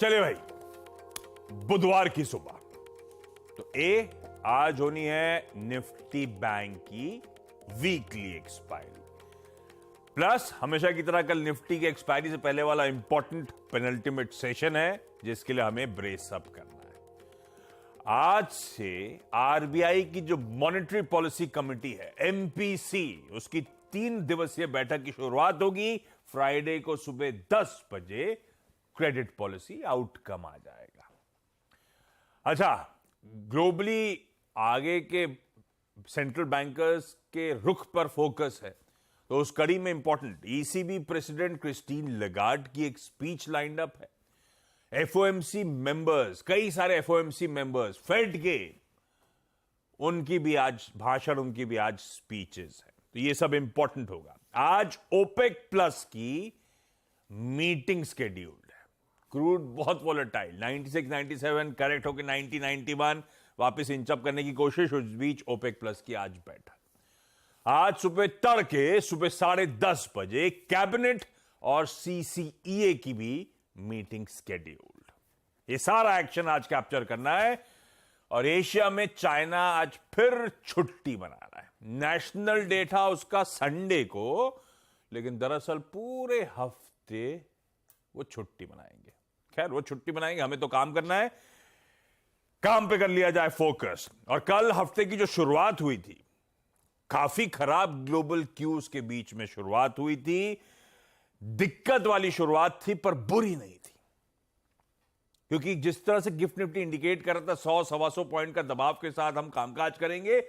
चले भाई, बुधवार की सुबह तो आज होनी है निफ्टी बैंक की वीकली एक्सपायरी, प्लस हमेशा की तरह कल निफ्टी की एक्सपायरी से पहले वाला इंपॉर्टेंट पेनल्टीमेट सेशन है जिसके लिए हमें ब्रेस अप करना है। आज से आरबीआई की जो मॉनेटरी पॉलिसी कमेटी है एमपीसी, उसकी 3 दिवसीय बैठक की शुरुआत होगी। फ्राइडे को सुबह 10 बजे क्रेडिट पॉलिसी आउटकम आ जाएगा। अच्छा, ग्लोबली आगे के सेंट्रल बैंकर्स के रुख पर फोकस है, तो उस कड़ी में important ECB president Christine Lagarde की एक स्पीच लाइंड अप है। एफओएमसी मेंबर्स, कई सारे एफओएमसी मेंबर्स, फेड के, उनकी भी आज भाषण, उनकी भी आज स्पीचेस है, तो ये सब इंपॉर्टेंट होगा। आज ओपेक प्लस की मीटिंग शेड्यूल्ड है। क्रूड बहुत वॉलेटाइल, 96, 97 करेक्ट होकर 90, 91 वापस इंचअप करने की कोशिश। उस बीच ओपेक प्लस की आज बैठक। आज सुबह तड़के सुबह 10:30 बजे कैबिनेट और सीसीईए की भी मीटिंग शेड्यूल्ड। ये सारा एक्शन आज कैप्चर करना है। और एशिया में चाइना आज फिर छुट्टी मना रहा है। नेशनल डे था उसका संडे को, लेकिन दरअसल पूरे हफ्ते वो छुट्टी मनाएंगे। खैर, वो छुट्टी मनाएंगे, हमें तो काम करना है, काम पे कर लिया जाए फोकस। और कल हफ्ते की जो शुरुआत हुई थी, काफी खराब ग्लोबल क्यूज के बीच में शुरुआत हुई थी। दिक्कत वाली शुरुआत थी पर बुरी नहीं थी, क्योंकि जिस तरह से गिफ्ट निफ्टी इंडिकेट कर रहा था 100-125 पॉइंट का दबाव के साथ हम कामकाज करेंगे,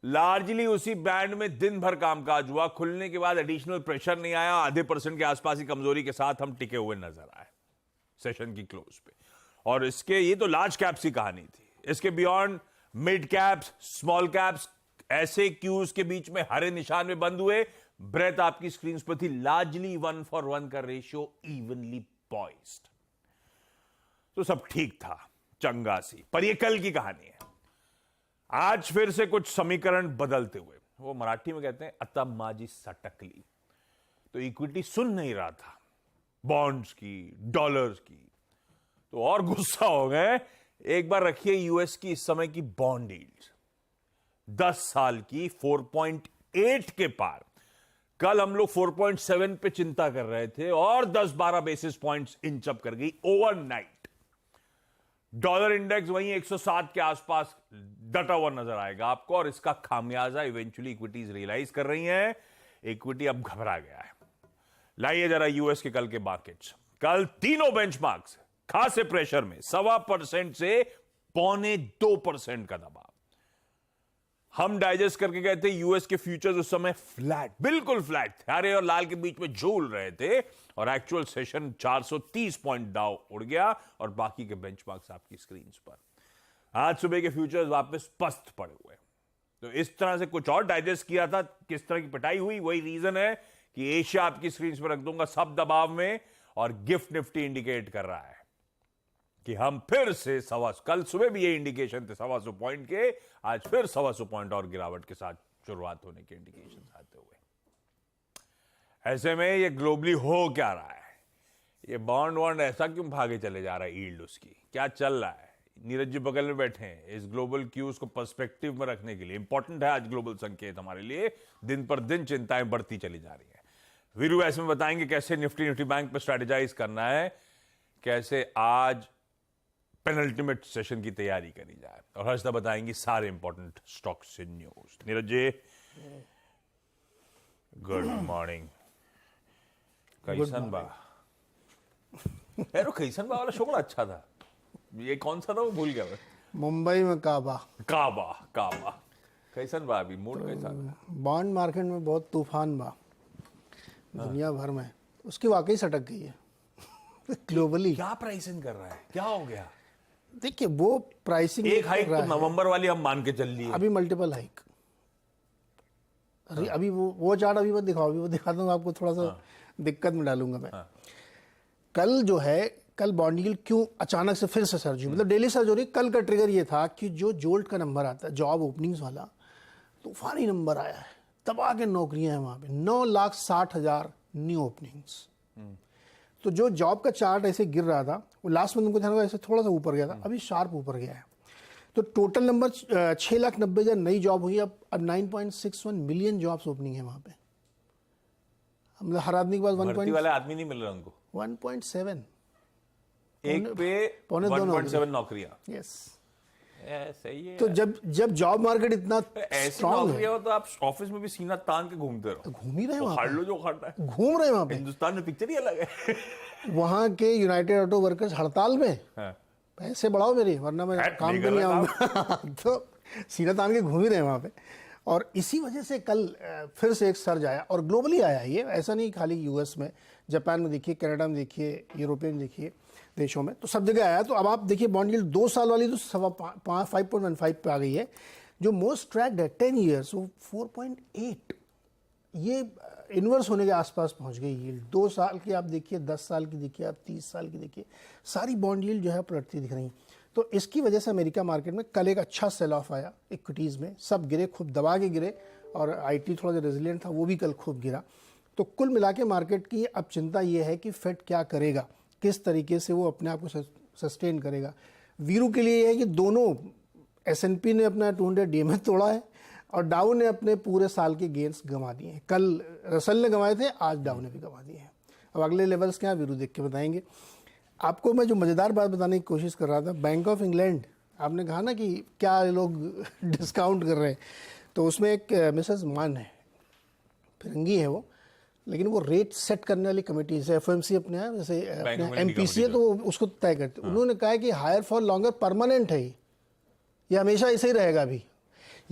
लार्जली उसी बैंड में दिन भर कामकाज हुआ। खुलने के बाद एडिशनल प्रेशर नहीं आया, आधे % के आसपास की कमजोरी के साथ हम टिके हुए नजर आए सेशन की क्लोज पे। और इसके, ये तो लार्ज कैप्स की कहानी थी, इसके beyond mid caps, small caps, ऐसे क्यूज के बीच में हरे निशान में बंद हुए। ब्रेथ आपकी स्क्रीन पर थी, लार्जली 1:1 का रेशियो, इवनली पॉइज्ड, तो सब ठीक था, चंगा सी। पर यह कल की कहानी है। आज फिर से कुछ समीकरण बदलते हुए, वो मराठी में कहते हैं अता माझी सटकली, तो इक्विटी सुन नहीं रहा था बॉन्ड्स की, डॉलर्स की, तो और गुस्सा हो गए। एक बार रखिए यूएस की इस समय की बॉन्ड यील्ड्स 10 साल की 4.8 के पार। कल हम लोग 4.7 पे चिंता कर रहे थे और 10-12 बेसिस पॉइंट्स इंचअप कर गई ओवरनाइट। डॉलर इंडेक्स वहीं 107 के आसपास डटा हुआ नजर आएगा आपको, और इसका खामियाजा इवेंचुअली इक्विटीज रियलाइज कर रही हैं। इक्विटी अब घबरा गया है। लाइए जरा यूएस के कल के मार्केट्स। कल तीनों बेंचमार्क्स खासे प्रेशर में, 1.25% से 1.25% का दबाव। हम डाइजेस्ट करके गए थे यूएस के फ्यूचर्स उस समय फ्लैट, बिल्कुल फ्लैट, हरे और लाल के बीच में झूल रहे थे, और एक्चुअल सेशन 430 पॉइंट डाउ उड़ गया, और बाकी के बेंचमार्क्स आपकी स्क्रीन पर। आज सुबह के फ्यूचर्स वापस पस्त पड़े हुए। तो इस तरह से कुछ और डाइजेस्ट किया था, किस तरह की पिटाई हुई, वही रीजन है कि एशिया आपकी स्क्रीन पर रख दूंगा सब दबाव में, और गिफ्ट निफ्टी इंडिकेट कर रहा है कि हम फिर से कल सुबह भी ये इंडिकेशन थे 125 पॉइंट के, आज फिर 125 पॉइंट और गिरावट के साथ शुरुआत होने के इंडिकेशन आते हुए। ऐसे में ये ग्लोबली हो क्या रहा है, ये बॉन्ड वॉन्ड ऐसा क्यों भागे चले जा रहा है, यील्ड उसकी क्या चल रहा है। नीरज जी बगल में बैठे हैं, इस ग्लोबल क्यूज को पर्सपेक्टिव में रखने के लिए। इंपॉर्टेंट है आज ग्लोबल संकेत हमारे लिए, दिन पर दिन चिंताएं बढ़ती चली जा रही है। वीरू ऐसे में बताएंगे कैसे निफ्टी बैंक पर स्ट्रेटेजाइज करना है, कैसे आज पेनल्टीमेट सेशन की तैयारी करी जाए, और हर्षदा बताएंगी सारे इंपॉर्टेंट स्टॉक्स से news. Neeraj ji, good morning. कैसन बा यार, कैसन बा वाला शो बड़ा अच्छा था, ये कौन सा था वो भूल गया मैं। मुंबई में काबा कैसन बा अभी मूड, कैसा? बॉन्ड मार्केट में बहुत तूफान बा दुनिया भर में, उसकी वाकई सटक गई है ग्लोबली। क्या प्राइसिंग कर रहा है, क्या हो गया? देखिए, वो प्राइसिंग एक हाइक तो नवंबर वाली हम मान के चल लिए, अभी मल्टीपल हाइक। अभी वो चार्ट अभी मत दिखाओ, अभी वो दिखा दूंगा आपको, थोड़ा सा दिक्कत में डालूंगा मैं। कल जो है, कल बॉन्ड यील्ड क्यों अचानक से फिर से सर्ज हुई, मतलब डेली सर्ज हो रही। कल का ट्रिगर ये था कि जो जोल्ट का नंबर आता है, जॉब ओपनिंग्स वाला, तूफानी नंबर आया है, दबा के नौकरियां हैं वहां पे, 9,60,000 न्यू ओपनिंग्स। तो जो जॉब का चार्ट ऐसे गिर रहा था, वो लास्ट मंथ उनको ध्यान होगा ऐसे थोड़ा सा ऊपर गया था, अभी शार्प ऊपर गया है। तो टोटल नंबर 6,90,000 नई जॉब हुई। अब 9.61 मिलियन जॉब्स ओपनिंग है वहां पे। मतलब हर आदमी के पास भर्ती वाले आदमी नहीं मिल रहा उनको, 1.7 एक पे पौने 1.7 नौकरियां। यस। सही है। तो जब जॉब मार्केट इतना ऐसी स्ट्रांग है, नौकरियां हो तो आप ऑफिस में भी सीना तान के घूमते रहो, घूम ही रहे हैं वहां उखाड़ लो जो उखाड़ना है। पे, घूम रहे हैं वहां पे। हिंदुस्तान में पिक्चर ही अलग है। वहां के यूनाइटेड ऑटो वर्कर्स हड़ताल में, हाँ। पैसे बढ़ाओ मेरे वरना मैं काम पे नहीं आऊंगा। तो सीना तान के घूम ही रहे हैं वहां पे। और इसी वजह से कल फिर से एक सर्ज आया, और ग्लोबली आया ये, ऐसा नहीं खाली यूएस में, जापान में देखिए, कनाडा में देखिए, यूरोपियन देखिए देशों में, तो सब जगह आया। तो अब आप देखिए बॉन्ड यील्ड 2 साल वाली तो 5.15 पे आ गई है। जो मोस्ट ट्रैक्ड है 10 ईयर्स वो 4.8, ये इन्वर्स होने के आसपास पहुंच गई यील्ड। 2 साल की आप देखिए, 10 साल की देखिए, आप 30 साल की देखिए, सारी बॉन्ड यील्ड जो है पलटती दिख रही। तो इसकी वजह से अमेरिका मार्केट में कल एक अच्छा सेल ऑफ आया इक्विटीज़ में, सब गिरे, खूब दबा के गिरे, और आईटी थोड़ा सा रेजिलिएंट था वो भी कल खूब गिरा। तो कुल मिला के मार्केट की अब चिंता ये है कि फेड क्या करेगा, किस तरीके से वो अपने आप को सस्टेन करेगा। वीरू के लिए ये है कि दोनों S&P ने अपना 200 DMA तोड़ा है और डाउ ने अपने पूरे साल के गेंस गंवा दिए हैं। कल रसल ने गंवाए थे, आज डाउ ने भी गंवा दिए हैं। अब अगले लेवल्स क्या वीरू देख के बताएंगे आपको। मैं जो मज़ेदार बात बताने की कोशिश कर रहा था, बैंक ऑफ इंग्लैंड, आपने कहा ना कि क्या लोग डिस्काउंट कर रहे हैं, तो उसमें एक मिसेस मान है, फिरंगी है वो, लेकिन वो रेट सेट करने वाली कमेटी से FOMC अपने हैं, जैसे MPC है तो वो उसको तय करते। उन्होंने कहा है कि हायर फॉर लॉन्गर परमानेंट है, ये हमेशा ऐसे ही रहेगा। अभी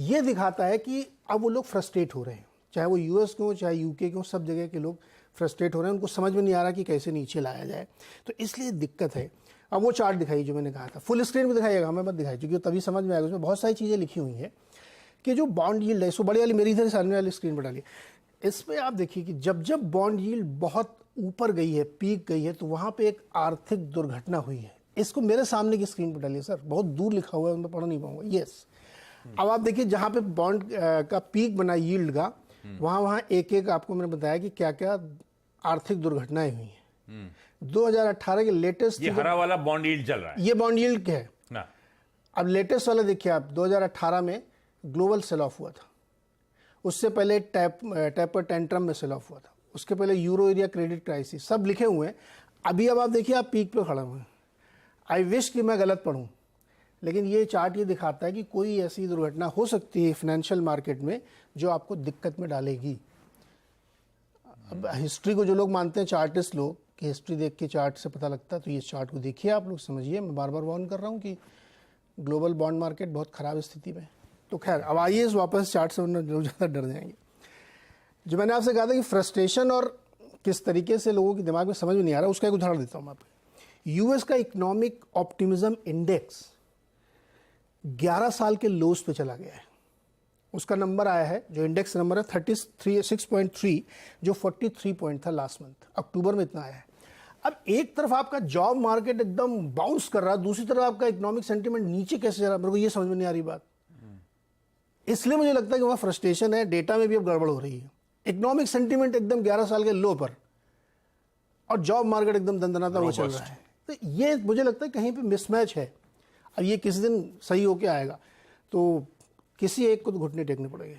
ये दिखाता है कि अब वो लोग फ्रस्ट्रेट हो रहे हैं, चाहे वो US के हो चाहे UK के हो, सब जगह के लोग फ्रस्ट्रेट हो रहे हैं। उनको समझ में नहीं आ रहा कि कैसे नीचे लाया जाए, तो इसलिए दिक्कत है। अब वो चार्ट दिखाई जो मैंने कहा था, फुल स्क्रीन में दिखाइएगा, हमें मत दिखाई, क्योंकि तभी समझ में आएगा। उसमें बहुत सारी चीज़ें लिखी हुई हैं कि जो बॉन्ड यील्ड है, सो बड़ी वाली मेरी इधर सामने वाली स्क्रीन पर डालिए, इसमें आप देखिए कि जब जब बॉन्ड यील्ड बहुत ऊपर गई है, पीक गई है, तो वहाँ पे एक आर्थिक दुर्घटना हुई है। इसको मेरे सामने की स्क्रीन पर डालिए सर, बहुत दूर लिखा हुआ है, मैं पढ़ नहीं पाऊंगा। यस, अब आप देखिए जहाँ पे बॉन्ड का पीक बना यील्ड का, वहाँ एक एक आपको मैंने बताया कि क्या क्या आर्थिक दुर्घटनाएं हुई हैं। 2018 के लेटेस्ट, ये हरा वाला बॉन्ड यील्ड चल रहा है, ये बॉन्ड यील्ड है ना। अब लेटेस्ट वाला देखिए आप, 2018 में ग्लोबल सेल ऑफ हुआ था, उससे पहले टैपर टेंट्रम में सेल ऑफ हुआ था, उसके पहले यूरो एरिया क्रेडिट क्राइसिस, सब लिखे हुए हैं। अभी अब आप देखिए आप पीक पे खड़े हुए हैं। आई विश कि मैं गलत पढ़ूं, लेकिन ये चार्ट ये दिखाता है कि कोई ऐसी दुर्घटना हो सकती है फाइनेंशियल मार्केट में जो आपको दिक्कत में डालेगी। अब हिस्ट्री को जो लोग मानते हैं, चार्टिस्ट लोग, कि हिस्ट्री देख के चार्ट से पता लगता है, तो ये चार्ट को देखिए आप लोग, समझिए। मैं बार बार वार्न कर रहा हूँ कि ग्लोबल बॉन्ड मार्केट बहुत ख़राब स्थिति में। तो खैर अब आइए इस वापस चार्ट से, वरना लोग ज़्यादा डर जाएंगे। जो मैंने आपसे कहा था कि फ्रस्ट्रेशन और किस तरीके से लोगों के दिमाग में समझ में नहीं आ रहा, उसका एक उदाहरण देता हूँ मैं आपको। यूएस का इकोनॉमिक ऑप्टिमिज्म इंडेक्स 11 साल के लोस पे चला गया है। उसका नंबर आया है, जो इंडेक्स नंबर है 6.3, जो 43 पॉइंट था लास्ट मंथ, अक्टूबर में इतना आया है। अब एक तरफ आपका जॉब मार्केट एकदम बाउंस कर रहा है, दूसरी तरफ आपका इकोनॉमिक सेंटीमेंट नीचे कैसे जा रहा है, मेरे को ये समझ में नहीं आ रही बात। इसलिए मुझे लगता है कि वहाँ फ्रस्ट्रेशन है, डेटा में भी अब गड़बड़ हो रही है। इकोनॉमिक सेंटीमेंट एकदम 11 साल के लो पर, और जॉब मार्केट एकदम दंदनाता हुआ चल रहा है। तो ये मुझे लगता है कहीं पे मिसमैच है। अब ये किसी दिन सही होके आएगा, तो किसी एक को तो घुटने टेकने पड़ेंगे।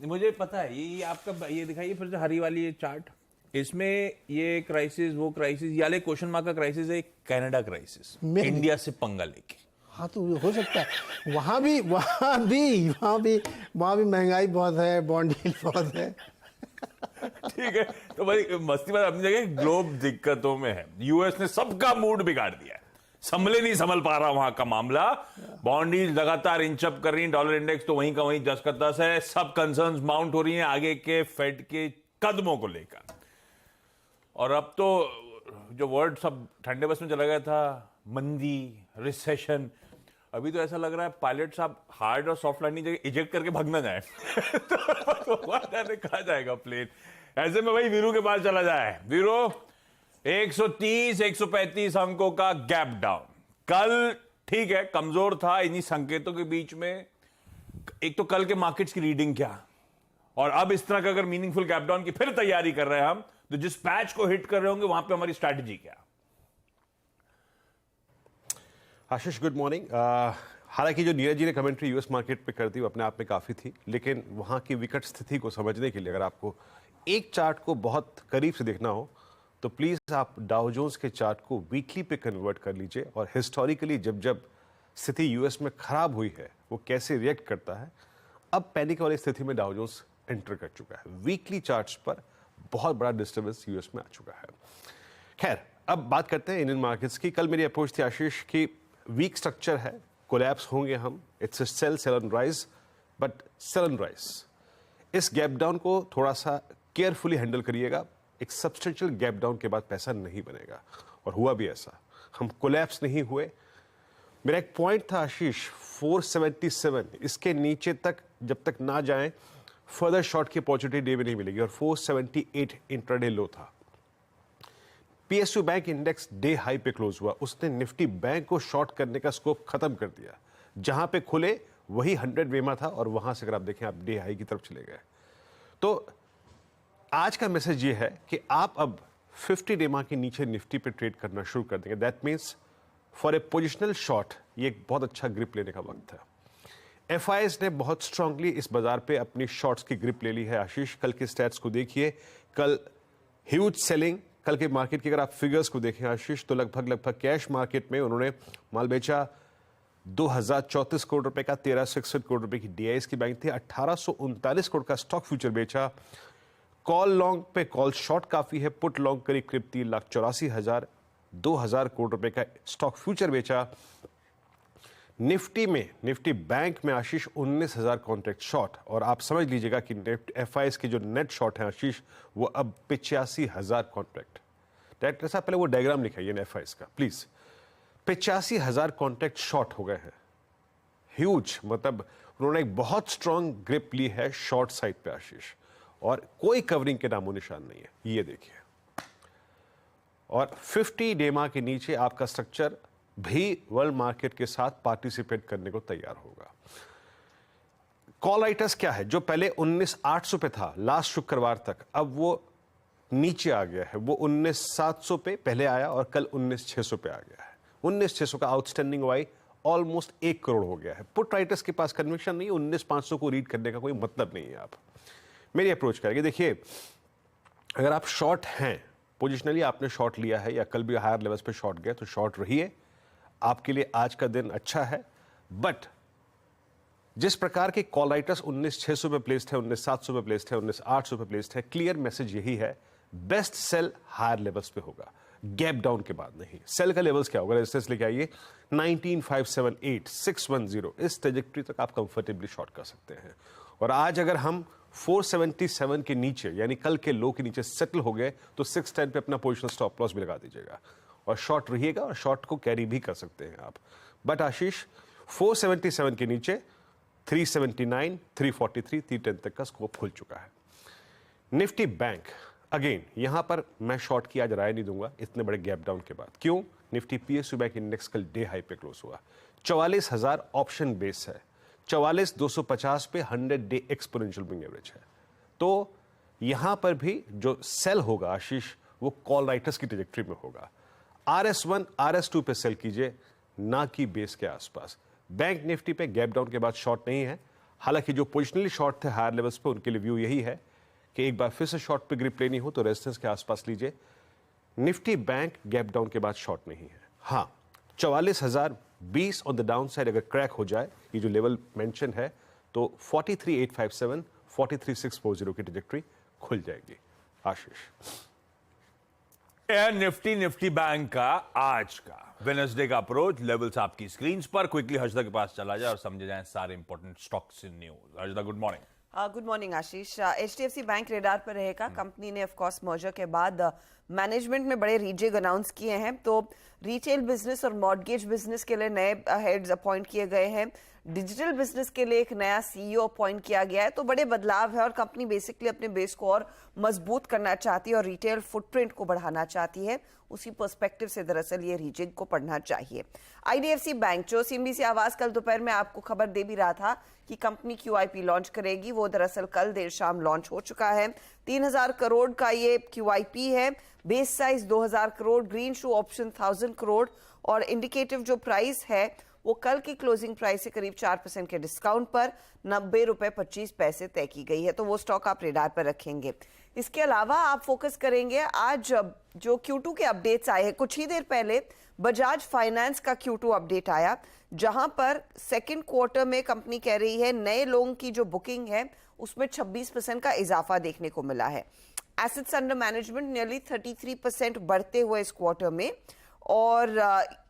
मुझे पता है, ये आपका ये दिखाइए फिर से हरी वाली ये चार्ट, इसमें ये क्राइसिस वो क्राइसिस, ये वाले क्वेश्चन मार्क का क्राइसिस है, कनाडा क्राइसिस, इंडिया से पंगा लेके। हाँ तो हो सकता है, वहाँ भी महंगाई बहुत है, बॉन्ड यील्ड बहुत है। ठीक है, तो भाई मस्ती बात अपनी जगह, ग्लोब दिक्कतों में है, यूएस ने सबका मूड बिगाड़ दिया है, संभले नहीं संभल पा रहा वहां का मामला। बॉन्ड यील्ड लगातार इंचअप कर रही है, डॉलर इंडेक्स तो वहीं का वहीं 10 का 10 है, सब कंसर्न्स माउंट हो रही हैं आगे के फेड के कदमों को लेकर। और अब तो जो वर्ड सब ठंडे बस में चला गया था, मंदी, रिसेशन, अभी तो ऐसा लग रहा है पायलट साहब हार्ड और सॉफ्ट लैंडिंग जगह इजेक्ट करके भाग ना जाए। तो जाने कहा जाएगा प्लेन। ऐसे में भाई वीरू के पास चला जाए। वीरू 130 135 अंकों का गैप डाउन कल, ठीक है कमजोर था, इन्हीं संकेतों के बीच में। एक तो कल के मार्केट्स की रीडिंग क्या, और अब इस तरह का अगर मीनिंगफुल गैप डाउन की फिर तैयारी कर रहे हैं हम, तो जिस पैच को हिट कर रहे होंगे वहां पे हमारी स्ट्रैटेजी क्या? आशीष, गुड मॉर्निंग। हालांकि जो नीरज जी ने कमेंट्री यूएस मार्केट पे कर दी वो अपने आप में काफ़ी थी, लेकिन वहाँ की विकट स्थिति को समझने के लिए अगर आपको एक चार्ट को बहुत करीब से देखना हो तो प्लीज़ आप डाउ जोन्स के चार्ट को वीकली पे कन्वर्ट कर लीजिए और हिस्टोरिकली जब जब स्थिति यूएस में खराब हुई है वो कैसे रिएक्ट करता है। अब पैनिक वाली स्थिति में डाउ जोन्स एंटर कर चुका है। वीकली चार्ट्स पर बहुत बड़ा डिस्टर्बेंस यूएस में आ चुका है। खैर, अब बात करते हैं इंडियन मार्केट्स की। कल मेरी अप्रोच थी आशीष की वीक स्ट्रक्चर है, कोलैप्स होंगे हम, it's sell and rise, but sell and rise. इस गैप डाउन को थोड़ा सा केयरफुली हैंडल करिएगा। एक सब्सटेंशियल गैप डाउन के बाद पैसा नहीं बनेगा, और हुआ भी ऐसा। हम कोलैप्स नहीं हुए। मेरा एक पॉइंट था आशीष 477, इसके नीचे तक जब तक ना जाएं फर्दर शॉर्ट की अपॉर्चुनिटी डे में नहीं मिलेगी, और 478 इंट्राडे लो था। PSU bank index day high पे क्लोज हुआ, उसने निफ्टी बैंक को शॉर्ट करने का स्कोप खत्म कर दिया। जहां पे खुले वही 100 वेमा था, और वहां से अगर आप देखें आप डे हाई की तरफ चले गए। तो आज का मैसेज ये है कि आप अब 50 डेमा के नीचे निफ्टी पे ट्रेड करना शुरू कर देंगे। That means for a positional short ये एक बहुत अच्छा ग्रिप लेने का वक्त है। एफआईएस ने बहुत स्ट्रांगली इस बाजार पे अपनी शॉर्ट्स की ग्रिप ले ली है आशीष। कल के स्टैट्स को देखिए, कल ह्यूज सेलिंग। कल के मार्केट की अगर आप फिगर्स को देखें आशीष तो लगभग कैश मार्केट में उन्होंने माल बेचा 2034 करोड़ रुपए का, 1361 करोड़ रुपए की डीआईएस की बैंक थी, 1839 करोड़ का स्टॉक फ्यूचर बेचा। कॉल लॉन्ग पे कॉल शॉर्ट काफी है, पुट लॉन्ग करीब 3,84,000, 2000 करोड़ रुपए का स्टॉक फ्यूचर बेचा। निफ्टी बैंक में आशीष 19,000 कॉन्ट्रैक्ट शॉर्ट, और आप समझ लीजिएगा कि एफआईएस के जो नेट शॉर्ट है आशीष वो अब 85,000 कॉन्ट्रैक्ट। डायरेक्टर साहब पहले वो डायग्राम लिखाइए ना एफआईएस का प्लीज। 85,000 कॉन्ट्रैक्ट शॉर्ट हो गए हैं। ह्यूज, मतलब उन्होंने एक बहुत स्ट्रांग ग्रिप ली है शॉर्ट साइड पे आशीष, और कोई कवरिंग के नामो निशान नहीं है। ये देखिए, और 50 डेमा के नीचे आपका स्ट्रक्चर भी वर्ल्ड मार्केट के साथ पार्टिसिपेट करने को तैयार होगा। कॉल राइटर्स क्या है, जो पहले 19,800 पे था लास्ट शुक्रवार तक, अब वो नीचे आ गया है। वो 19,700 पे पहले आया और कल 19,600 पे आ गया है। 19,600 का आउटस्टैंडिंग वाई ऑलमोस्ट 1 करोड़ हो गया है। पुट राइटर्स के पास कन्विक्शन नहीं है, 19,500 को रीड करने का कोई मतलब नहीं है। आप मेरी अप्रोच करेंगे, देखिए अगर आप शॉर्ट हैं, पोजिशनली आपने शॉर्ट लिया है या कल भी हायर लेवल्स पे शॉर्ट गए, तो शॉर्ट रहिए। आपके लिए आज का दिन अच्छा है। बट जिस प्रकार के कॉल राइटर्स 19,600 पे प्लेस्ड है, 19,700 पे प्लेस्ड है, 19,800 पे प्लेस्ड है, क्लियर मैसेज यही है, बेस्ट सेल हायर लेवल्स पे होगा, गैप डाउन के बाद नहीं। सेल का लेवल्स क्या होगा, रेजिस्टेंस लेके आइए 19,578, 610, इस ट्रेजेक्टरी तक आप कंफर्टेबली शॉर्ट कर सकते हैं। और आज अगर हम 477 के नीचे यानी कल के लो के नीचे सेटल हो गए तो 610 पे अपना पोजिशनल स्टॉप लॉस भी लगा दीजिएगा और शॉर्ट रहिएगा, और शॉर्ट को कैरी भी कर सकते हैं आप। बट आशीष 477 के नीचे 379, 343, 310 तक का स्कोप खुल चुका है। निफ्टी बैंक अगेन यहां पर मैं शॉर्ट की आज राय नहीं दूंगा इतने बड़े गैप डाउन के बाद। क्यों? निफ्टी पीएसयू बैंक इंडेक्स कल डे हाई पे क्लोज हुआ। 44,000 ऑप्शन बेस है, 44,250 पे 100 डे एक्सपोनेंशियल मूविंग एवरेज है। तो यहां पर भी जो सेल होगा आशीष वो कॉल राइटर्स की ट्रेजेक्टरी में होगा। RS1, RS2 पे सेल कीजिए, ना कि बेस के आसपास। बैंक निफ्टी पे गैप डाउन के बाद शॉर्ट नहीं है। हालांकि जो पोजिशनली शॉर्ट थे हायर लेवल्स पे, उनके लिए व्यू यही है कि एक बार फिर से शॉर्ट पे ग्रिप लेनी हो तो रेजिस्टेंस के आसपास लीजिए। निफ्टी बैंक गैप डाउन के बाद शॉर्ट नहीं है। हाँ, 44,020 ऑन द डाउन साइड अगर क्रैक हो जाए, ये जो लेवल मेंशन है, तो 43,857, 43,640 की ट्रेजेक्टरी खुल जाएगी। आशीष निफ्टी बैंक का आज का वेडनेसडे का अप्रोच लेवल्स आपकी स्क्रीन पर। क्विकली हर्षदा के पास चला जाए और समझे जाएं सारे important stocks in news. Harshada, good morning. Good morning Ashish. HDFC bank radar पर रहेगा। कंपनी ने ऑफ कोर्स मर्जर के बाद मैनेजमेंट में बड़े रीजेग अनाउंस किए हैं। तो रिटेल बिजनेस और मॉर्गेज बिजनेस के लिए नए हेड्स अपॉइंट किए गए हैं। डिजिटल बिजनेस के लिए एक नया सीईओ अपॉइंट किया गया है। तो बड़े बदलाव है और कंपनी बेसिकली अपने बेस को और मजबूत करना चाहती है और रिटेल फुटप्रिंट को बढ़ाना चाहती है। उसी पर्सपेक्टिव से दरअसल ये रीजिंग को पढ़ना चाहिए। आईडीएफसी बैंक जो सीएनबीसी आवाज कल दोपहर में आपको खबर दे भी रहा था कि कंपनी क्यूआईपी लॉन्च करेगी, वो दरअसल कल देर शाम लॉन्च हो चुका है। 3,000 करोड़ का ये QIP है, बेस साइज 2,000 करोड़, ग्रीन शू ऑप्शन 1,000 करोड़ और इंडिकेटिव जो प्राइस है वो कल की क्लोजिंग प्राइस से करीब 4% के डिस्काउंट पर 90 रुपए 25 पैसे तय की गई है। तो वो स्टॉक आप रेडार पर रखेंगे। इसके अलावा आप फोकस करेंगे आज जो Q2 के अपडेट्स आए हैं। कुछ ही देर पहले बजाज फाइनेंस का Q2 अपडेट आया, जहां पर सेकंड क्वार्टर में कंपनी कह रही है नए लोगों की जो बुकिंग है उसमें 26% का इजाफा देखने को मिला है। एसेट्स अंडर मैनेजमेंट नियरली 33% बढ़ते हुए इस क्वार्टर में और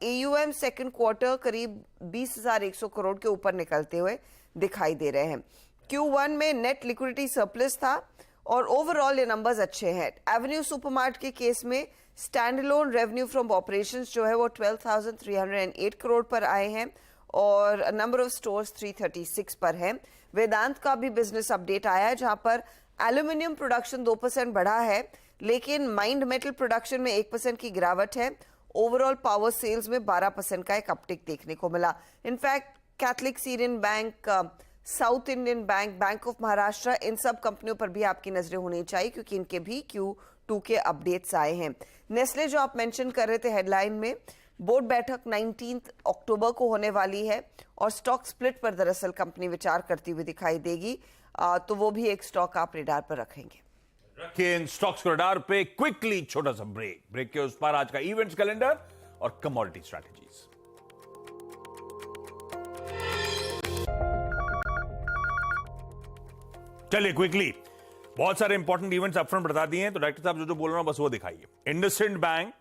AUM सेकंड क्वार्टर करीब 20,100 करोड़ के ऊपर निकलते हुए दिखाई दे रहे हैं। Q1 में नेट लिक्विडिटी सरप्लस था और ओवरऑल ये नंबर्स अच्छे हैं। एवेन्यू सुपरमार्ट के केस में स्टैंडअलोन रेवेन्यू फ्रॉम ऑपरेशंस जो है वो 12,308 करोड़ पर आए हैं और नंबर ऑफ स्टोर्स 336 पर है। वेदांत का भी बिजनेस अपडेट आया है, जहां पर एल्यूमिनियम प्रोडक्शन 2% बढ़ा है, लेकिन माइंड मेटल प्रोडक्शन में 1% की गिरावट है। ओवरऑल पावर सेल्स में 12% का एक अपटिक देखने को मिला। In fact Catholic Syrian Bank, South Indian Bank, Bank of Maharashtra, इन सब कंपनियों पर भी आपकी नजरें होनी चाहिए क्योंकि इनके भी Q2 के अपडेट्स आए हैं। नेस्ले जो आप मेंशन कर रहे थे हेडलाइन में, बोर्ड बैठक 19 अक्टूबर को होने वाली है और स्टॉक स्प्लिट पर दरअसल कंपनी विचार करती हुई दिखाई देगी। तो वो भी एक स्टॉक आप रेडार पर रखेंगे। रखिए इन स्टॉक्स को रडार पे। क्विकली छोटा सा ब्रेक के उस पर आज का इवेंट्स कैलेंडर और कमोडिटी स्ट्रैटेजीज। चलिए क्विकली, बहुत सारे इंपॉर्टेंट इवेंट्स अपफ्रंट बता दिए हैं, तो डायरेक्टर साहब जो बोल रहा हूं बस वो दिखाइए। इंडसइंड बैंक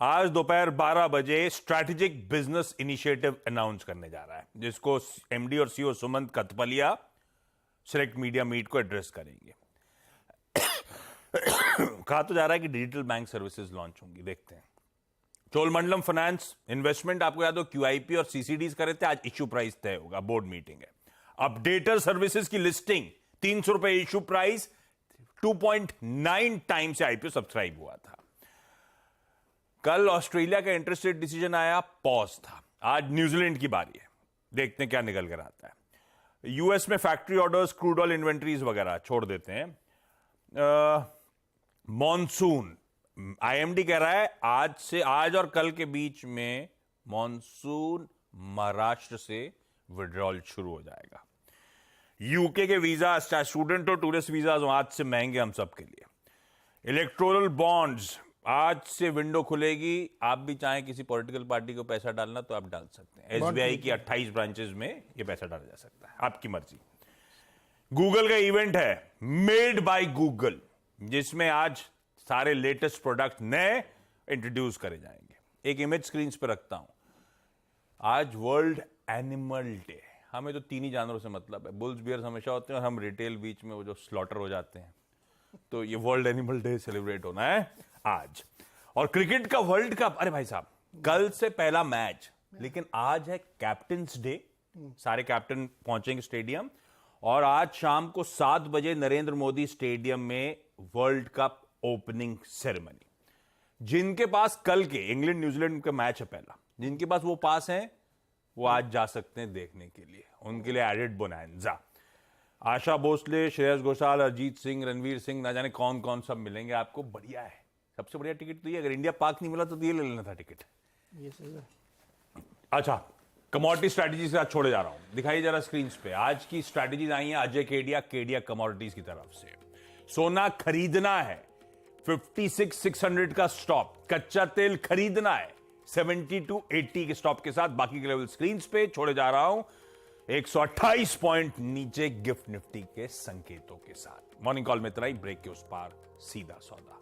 आज दोपहर 12 बजे स्ट्रैटेजिक बिजनेस इनिशिएटिव अनाउंस करने जा रहा है, जिसको MD और CEO Sumant Kathpalia select media meet को एड्रेस करेंगे। कहा तो जा रहा है कि डिजिटल बैंक सर्विसेज लॉन्च होंगी, देखते हैं। चोलमंडलम फाइनेंस इन्वेस्टमेंट, आपको याद हो QIP और CCDs करे थे, आज इश्यू प्राइस तय होगा, बोर्ड मीटिंग है। अपडेटर सर्विसेज की लिस्टिंग 300 रुपए इश्यू प्राइस, 2.9 टाइम से IPO सब्सक्राइब हुआ था। कल ऑस्ट्रेलिया का इंटरेस्ट रेट डिसीजन आया, पॉज था। आज न्यूजीलैंड की बारी है, देखते हैं क्या निकल कर आता है। US में factory orders, crude oil inventories वगैरह छोड़ देते हैं। मॉनसून, IMD कह रहा है आज और कल के बीच में मॉनसून महाराष्ट्र से विड्रॉल शुरू हो जाएगा। UK के वीजा, स्टूडेंट और टूरिस्ट वीजा आज से महंगे हम सब के लिए। इलेक्टोरल बॉन्ड्स, आज से विंडो खुलेगी। आप भी चाहें किसी पॉलिटिकल पार्टी को पैसा डालना तो आप डाल सकते हैं। SBI की 28 ब्रांचेस में ये पैसा डाला जा सकता है, आपकी मर्जी। गूगल का इवेंट है मेड बाय गूगल, जिसमें आज सारे लेटेस्ट प्रोडक्ट नए इंट्रोड्यूस करे जाएंगे। एक इमेज स्क्रीन पर रखता हूं। आज वर्ल्ड एनिमल डे। हमें तो 3 ही जानवरों से मतलब है, बुल्स, बियर्स हमेशा होते हैं और हम रिटेल बीच में वो जो स्लॉटर हो जाते हैं, तो ये वर्ल्ड एनिमल डे सेलिब्रेट होना है आज। और क्रिकेट का वर्ल्ड कप, अरे भाई साहब कल से पहला मैच, लेकिन आज है कैप्टन्स डे। सारे कैप्टन पहुंचेंगे स्टेडियम और आज शाम को 7 बजे नरेंद्र मोदी स्टेडियम में वर्ल्ड कप ओपनिंग सेरेमनी। जिनके पास कल के इंग्लैंड न्यूजीलैंड का मैच है पहला, जिनके पास वो पास है वो आज जा सकते हैं देखने के लिए, उनके लिए एडेड बोनांजा। आशा भोसले, श्रेयस घोषाल, अरिजीत सिंह, रणवीर सिंह, ना जाने कौन कौन सब मिलेंगे आपको। बढ़िया है, सबसे बढ़िया टिकट तो ये, अगर इंडिया पाक नहीं मिला तो ये ले लेना था टिकट। ये सही है। अच्छा, कमोडिटी स्ट्रैटेजी से आज छोड़े जा रहा हूं, दिखाइए जरा स्क्रीन पे। आज की स्ट्रैटेजीज आई हैं अजय केडिया कमोडिटीज की तरफ से। सोना खरीदना है 56,600 का स्टॉप, कच्चा तेल खरीदना है 70 to 80 के स्टॉप के साथ। बाकी के लेवल स्क्रीन पे छोड़े जा रहा हूं 128 पॉइंट नीचे गिफ्ट निफ्टी के संकेतों के साथ। मॉर्निंग कॉल में इतना ही, ब्रेक के उस पार सीधा सौदा।